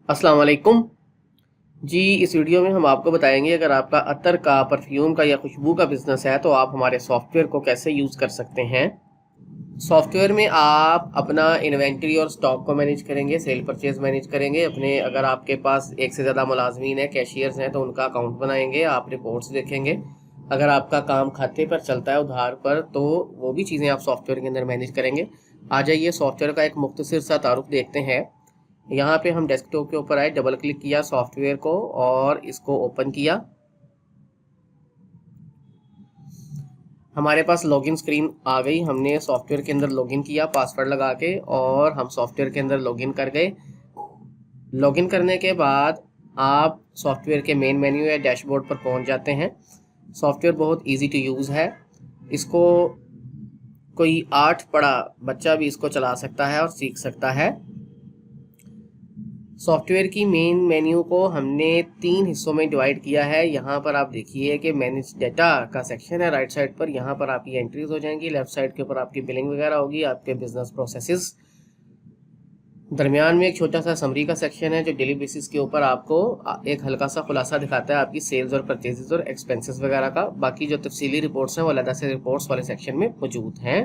अस्सलाम वालेकुम जी। इस वीडियो में हम आपको बताएंगे अगर आपका अतर का, परफ्यूम का या खुशबू का बिजनेस है तो आप हमारे सॉफ्टवेयर को कैसे यूज़ कर सकते हैं। सॉफ्टवेयर में आप अपना इन्वेंट्री और स्टॉक को मैनेज करेंगे, सेल परचेज मैनेज करेंगे अपने। अगर आपके पास एक से ज़्यादा मुलाजमीन है, कैशियर्स हैं, तो उनका अकाउंट बनाएंगे, आप रिपोर्ट्स देखेंगे। अगर आपका काम खाते पर चलता है, उधार पर, तो वो भी चीज़ें आप सॉफ्टवेयर के अंदर मैनेज करेंगे। आ जाइए सॉफ्टवेयर का एक मुख्तसर सा तारुफ देखते हैं। यहाँ पे हम डेस्कटॉप के ऊपर आए, डबल क्लिक किया सॉफ्टवेयर को और इसको ओपन किया। हमारे पास लॉगिन स्क्रीन आ गई। हमने सॉफ्टवेयर के अंदर लॉगिन किया पासवर्ड लगा के और हम सॉफ्टवेयर के अंदर लॉगिन कर गए। लॉगिन करने के बाद आप सॉफ्टवेयर के मेन मेन्यू या डैशबोर्ड पर पहुंच जाते हैं। सॉफ्टवेयर बहुत इजी टू यूज़ है। इसको कोई 8 पढ़ा बच्चा भी इसको चला सकता है और सीख सकता है। सॉफ्टवेयर की मेन मेन्यू को हमने 3 हिस्सों में डिवाइड किया है। यहाँ पर आप देखिए कि मैनेज डेटा का सेक्शन है राइट साइड पर। यहाँ पर आपकी एंट्रीज हो जाएंगी। लेफ्ट साइड के ऊपर आपकी बिलिंग वगैरह होगी, आपके बिजनेस प्रोसेसेस। दरमियान में एक छोटा सा समरी का सेक्शन है जो डेली बेसिस के ऊपर आपको एक हल्का सा खुलासा दिखाता है आपकी सेल्स और परचेजेस और एक्सपेंसेस वगैरह का। बाकी जो तफसीली रिपोर्ट्स हैं वो अलग से रिपोर्ट्स वाले सेक्शन में मौजूद हैं।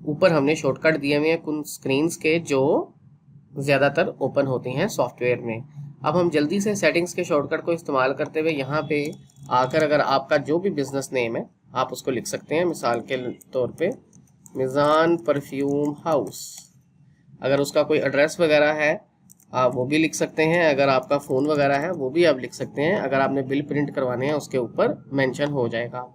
ऊपर हमने शॉर्टकट दिए हुए हैं कुछ स्क्रीन्स के जो ज़्यादातर ओपन होती हैं सॉफ्टवेयर में। अब हम जल्दी से सेटिंग्स के शॉर्टकट को इस्तेमाल करते हुए यहाँ पे आकर अगर आपका जो भी बिजनेस नेम है आप उसको लिख सकते हैं। मिसाल के तौर पे मिज़ान परफ्यूम हाउस। अगर उसका कोई एड्रेस वगैरह है आप वो भी लिख सकते हैं। अगर आपका फ़ोन वगैरह है वो भी आप लिख सकते हैं। अगर आपने बिल प्रिंट करवाने हैं उसके ऊपर मेंशन हो जाएगा।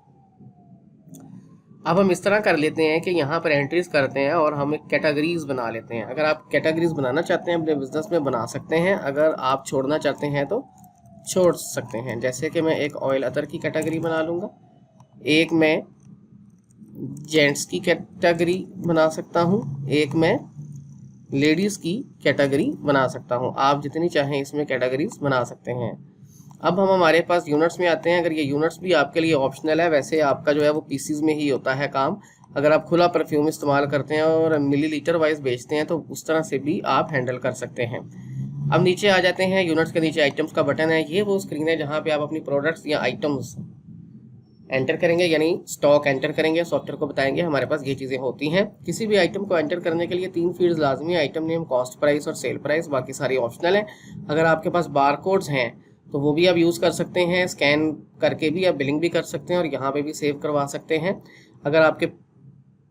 अब हम इस तरह कर लेते हैं कि यहाँ पर एंट्रीज करते हैं और हम एक कैटेगरीज बना लेते हैं। अगर आप कैटेगरीज बनाना चाहते हैं अपने बिजनेस में बना सकते हैं। अगर आप छोड़ना चाहते हैं तो छोड़ सकते हैं। जैसे कि मैं एक ऑयल अतर की कैटेगरी बना लूँगा, एक मैं जेंट्स की कैटेगरी बना सकता हूँ, एक मैं लेडीज़ की कैटेगरी बना सकता हूँ। आप जितनी चाहें इसमें कैटेगरीज बना सकते हैं। अब हम हमारे पास यूनिट्स में आते हैं। अगर ये यूनिट्स भी आपके लिए ऑप्शनल है, वैसे आपका जो है वो पीसीज में ही होता है काम। अगर आप खुला परफ्यूम इस्तेमाल करते हैं और मिलीलीटर वाइज बेचते हैं तो उस तरह से भी आप हैंडल कर सकते हैं। अब नीचे आ जाते हैं। यूनिट्स के नीचे आइटम्स का बटन है। ये वो स्क्रीन है जहाँ पे आप अपनी प्रोडक्ट्स या आइटम्स एंटर करेंगे, यानी स्टॉक एंटर करेंगे। सॉफ्टवेयर को बताएंगे हमारे पास ये चीज़ें होती हैं। किसी भी आइटम को एंटर करने के लिए 3 फील्ड्स लाजमी है, आइटम नेम, कॉस्ट प्राइस और सेल प्राइस। बाकी सारी ऑप्शनल है। अगर आपके पास बार कोड्स हैं तो वो भी आप यूज़ कर सकते हैं। स्कैन करके भी आप बिलिंग भी कर सकते हैं और यहाँ पे भी सेव करवा सकते हैं। अगर आपके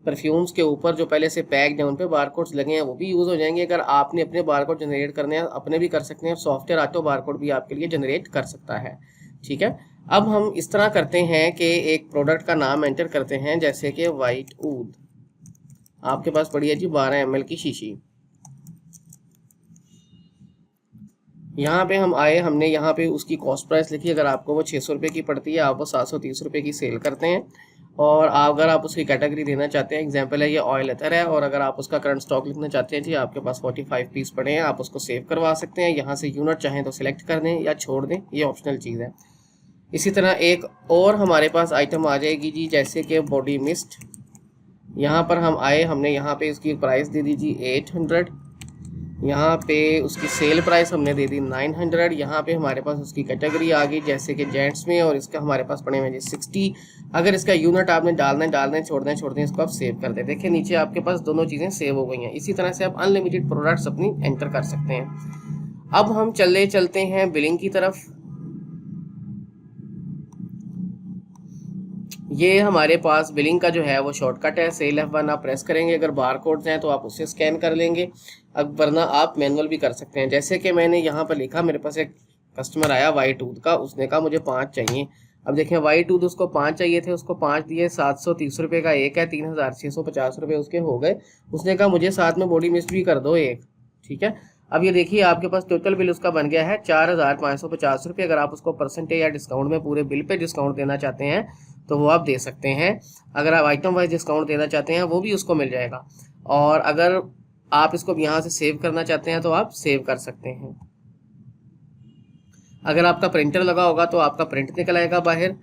परफ्यूम्स के ऊपर जो पहले से पैक्ड है उन पे बार कोड्स लगे हैं वो भी यूज़ हो जाएंगे। अगर आपने अपने बार कोड जनरेट करने हैं अपने भी कर सकते हैं। सॉफ्टवेयर ऑटो बार कोड भी आपके लिए जनरेट कर सकता है। ठीक है। अब हम इस तरह करते हैं कि एक प्रोडक्ट का नाम एंटर करते हैं, जैसे कि वाइट ऊद। आपके पास पड़ी है जी 12 ml की शीशी। यहाँ पे हम आए, हमने यहाँ पे उसकी कॉस्ट प्राइस लिखी। अगर आपको वो 600 रुपये की पड़ती है, आप वो 730 रुपये की सेल करते हैं। और अगर आप उसकी कैटेगरी देना चाहते हैं, एग्जांपल है ये ऑयल अतर है, और अगर आप उसका करंट स्टॉक लिखना चाहते हैं जी आपके पास 45 पीस पड़े हैं, आप उसको सेव करवा सकते हैं। यहाँ से यूनिट चाहें तो सिलेक्ट कर दें या छोड़ दें, ये ऑप्शनल चीज़ है। इसी तरह एक और हमारे पास आइटम आ जाएगी जी, जैसे कि बॉडी मिस्ट। यहाँ पर हम आए, हमने यहाँ पे इसकी प्राइस दे दी जी 800। यहाँ पे उसकी सेल प्राइस हमने दे दी 900। यहाँ पे हमारे पास उसकी कैटेगरी आ गई जैसे कि जेंट्स में, और इसका हमारे पास पड़े हुए जी 60। अगर इसका यूनिट आपने डाल दें छोड़ दें इसको आप सेव कर दें। देखिए नीचे आपके पास दोनों चीज़ें सेव हो गई हैं। इसी तरह से आप अनलिमिटेड प्रोडक्ट्स अपनी एंटर कर सकते हैं। अब हम चलते हैं बिलिंग की तरफ। ये हमारे पास बिलिंग का जो है वो शॉर्टकट है। सेल F1 आप प्रेस करेंगे। अगर बार कोड्स हैं तो आप उससे स्कैन कर लेंगे, अब वरना आप मैनुअल भी कर सकते हैं। जैसे कि मैंने यहाँ पर लिखा, मेरे पास एक कस्टमर आया वाइट दूध का, उसने कहा मुझे 5 चाहिए। अब देखें वाइट दूध उसको 5 चाहिए थे, उसको 5 दिए, 730 रुपये का एक है, 3650 रुपये उसके हो गए। उसने कहा मुझे साथ में बॉडी मिस्ट भी कर दो एक। ठीक है। अब ये देखिए आपके पास टोटल बिल उसका बन गया है 4550 रुपये। अगर आप उसको परसेंटेज या डिस्काउंट में पूरे बिल पे डिस्काउंट देना चाहते हैं तो वो आप दे सकते हैं। अगर आप आइटम वाइज डिस्काउंट देना चाहते हैं वो भी उसको मिल जाएगा। और अगर आप इसको यहाँ से सेव करना चाहते हैं तो आप सेव कर सकते हैं। अगर आपका प्रिंटर लगा होगा तो आपका प्रिंट निकल आएगा बाहर,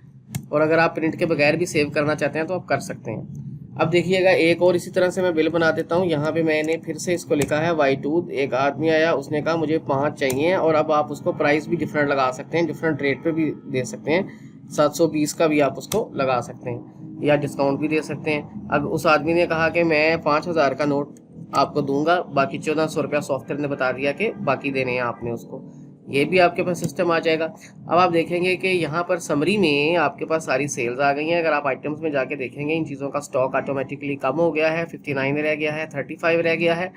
और अगर आप प्रिंट के बगैर भी सेव करना चाहते हैं तो आप कर सकते हैं। अब देखिएगा एक और इसी तरह से मैं बिल बना देता हूँ। यहाँ पे मैंने फिर से इसको लिखा है वाई टूथ। एक आदमी आया, उसने कहा मुझे 5 चाहिए, और अब आप उसको प्राइस भी डिफरेंट लगा सकते हैं, डिफरेंट रेट पे भी दे सकते हैं। 720 का भी आप उसको लगा सकते हैं या डिस्काउंट भी दे सकते हैं। अब उस आदमी ने कहा कि मैं 5000 का नोट आपको दूंगा, बाकी 1400 रुपया सॉफ्टवेयर ने बता दिया कि बाकी देने हैं आपने उसको। ये भी आपके पास सिस्टम आ जाएगा। अब आप देखेंगे कि यहाँ पर समरी में आपके पास सारी सेल्स आ गई हैं। अगर आप आइटम्स में जाके देखेंगे, इन चीज़ों का स्टॉक ऑटोमेटिकली कम हो गया है, 59 रह गया है, 35 रह गया है।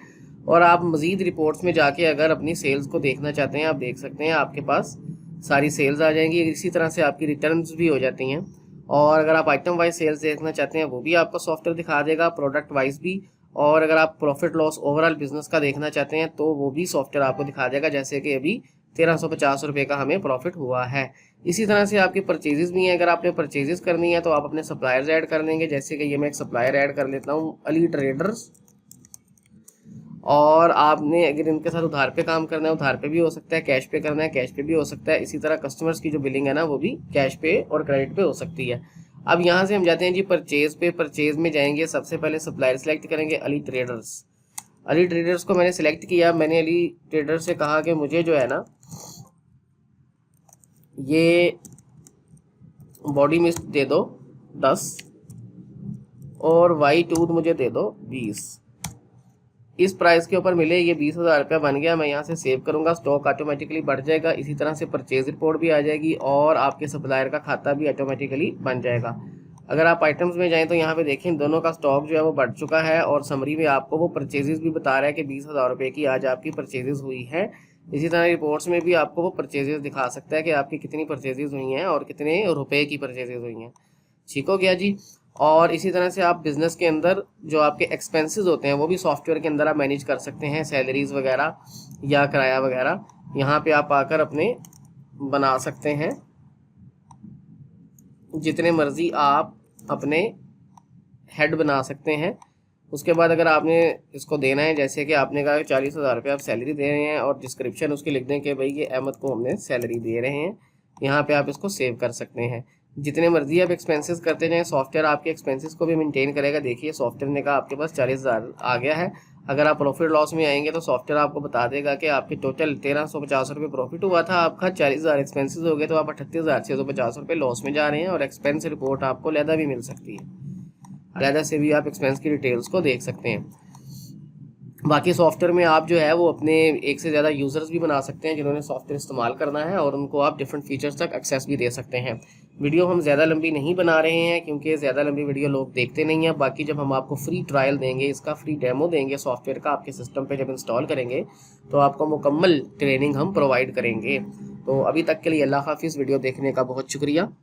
और आप मज़ीद रिपोर्ट्स में जाके अगर अपनी सेल्स को देखना चाहते हैं, आप देख सकते हैं, आपके पास सारी सेल्स आ जाएंगी। इसी तरह से आपकी रिटर्न्स भी हो जाती हैं। और अगर आप आइटम वाइज सेल्स देखना चाहते हैं, वो भी आपका सॉफ्टवेयर दिखा देगा, प्रोडक्ट वाइज भी। और अगर आप प्रॉफिट लॉस ओवरऑल बिजनेस का देखना चाहते हैं, तो वो भी सॉफ्टवेयर आपको दिखा देगा, जैसे कि अभी 1350 रुपये का हमें प्रॉफिट हुआ है। इसी तरह से आपकी परचेजेस भी हैं। अगर आपने परचेजेस करनी है तो आप अपने सप्लायर्स ऐड कर लेंगे, जैसे कि ये मैं एक सप्लायर ऐड कर लेता हूँ, अली ट्रेडर्स। और आपने अगर इनके साथ उधार पे काम करना है, उधार पे भी हो सकता है, कैश पे करना है, कैश पे भी हो सकता है। इसी तरह कस्टमर्स की जो बिलिंग है ना, वो भी कैश पे और क्रेडिट पे हो सकती है। अब यहाँ से हम जाते हैं जी परचेज पे। परचेज में जाएंगे, सबसे पहले सप्लायर सेलेक्ट करेंगे, अली ट्रेडर्स। अली ट्रेडर्स को मैंने सेलेक्ट किया। मैंने अली ट्रेडर्स से कहा कि मुझे जो है ना, ये बॉडी मिस्ट दे दो 10 और वाई टूथ मुझे दे दो 20। इस प्राइस के ऊपर मिले, ये 20,000 रुपया बन गया। मैं यहाँ से सेव करूँगा, स्टॉक ऑटोमेटिकली बढ़ जाएगा। इसी तरह से परचेज रिपोर्ट भी आ जाएगी और आपके सप्लायर का खाता भी ऑटोमेटिकली बन जाएगा। अगर आप आइटम्स में जाएं तो यहाँ पे देखें, दोनों का स्टॉक जो है वो बढ़ चुका है, और समरी में आपको वो परचेजेस भी बता रहा है कि 20,000 रुपये की आज आपकी परचेजेस हुई है। इसी तरह रिपोर्ट्स में भी आपको वो परचेजेस दिखा सकता है कि आपकी कितनी परचेजेस हुई हैं और कितने रुपए की परचेजेस हुई हैं। ठीक हो गया जी। और इसी तरह से आप बिज़नेस के अंदर जो आपके एक्सपेंसेस होते हैं, वो भी सॉफ्टवेयर के अंदर आप मैनेज कर सकते हैं, सैलरीज वगैरह या किराया वगैरह। यहाँ पे आप आकर अपने बना सकते हैं जितने मर्ज़ी आप अपने हेड बना सकते हैं। उसके बाद अगर आपने इसको देना है, जैसे कि आपने कहा 40,000 रुपये आप सैलरी दे रहे हैं, और डिस्क्रिप्शन उसकी लिख दें कि भाई ये अहमद को हमने सैलरी दे रहे हैं। यहाँ पे आप इसको सेव कर सकते हैं। जितने मर्जी आप एक्सपेंसेस करते जाएं, सॉफ्टवेयर आपके एक्सपेंसेस को भी मेंटेन करेगा। देखिए सॉफ्टवेयर ने कहा आपके पास 40,000 आ गया है। अगर आप प्रॉफिट लॉस में आएंगे तो सॉफ्टवेयर आपको बता देगा कि आपके टोटल 1350 रुपये प्रॉफिट हुआ था, आपका 40,000 एक्सपेंसेस हो गए, तो आप 38,650 रुपये लॉस में जा रहे हैं। और एक्सपेंस रिपोर्ट आपको अलहदा भी मिल सकती है, अलहदा से भी आप एक्सपेंस की डिटेल्स को देख सकते हैं। बाकी सॉफ्टवेयर में आप जो है वो अपने एक से ज़्यादा यूज़र्स भी बना सकते हैं जिन्होंने सॉफ्टवेयर इस्तेमाल करना है, और उनको आप डिफरेंट फीचर्स तक एक्सेस भी दे सकते हैं। वीडियो हम ज़्यादा लंबी नहीं बना रहे हैं क्योंकि ज़्यादा लंबी वीडियो लोग देखते नहीं हैं। बाकी जब हम आपको फ्री ट्रायल देंगे, इसका फ्री डेमो देंगे सॉफ्टवेयर का, आपके सिस्टम पर जब इंस्टॉल करेंगे तो आपको मुकम्मल ट्रेनिंग हम प्रोवाइड करेंगे। तो अभी तक के लिए अल्लाह हाफिज़। वीडियो देखने का बहुत शुक्रिया।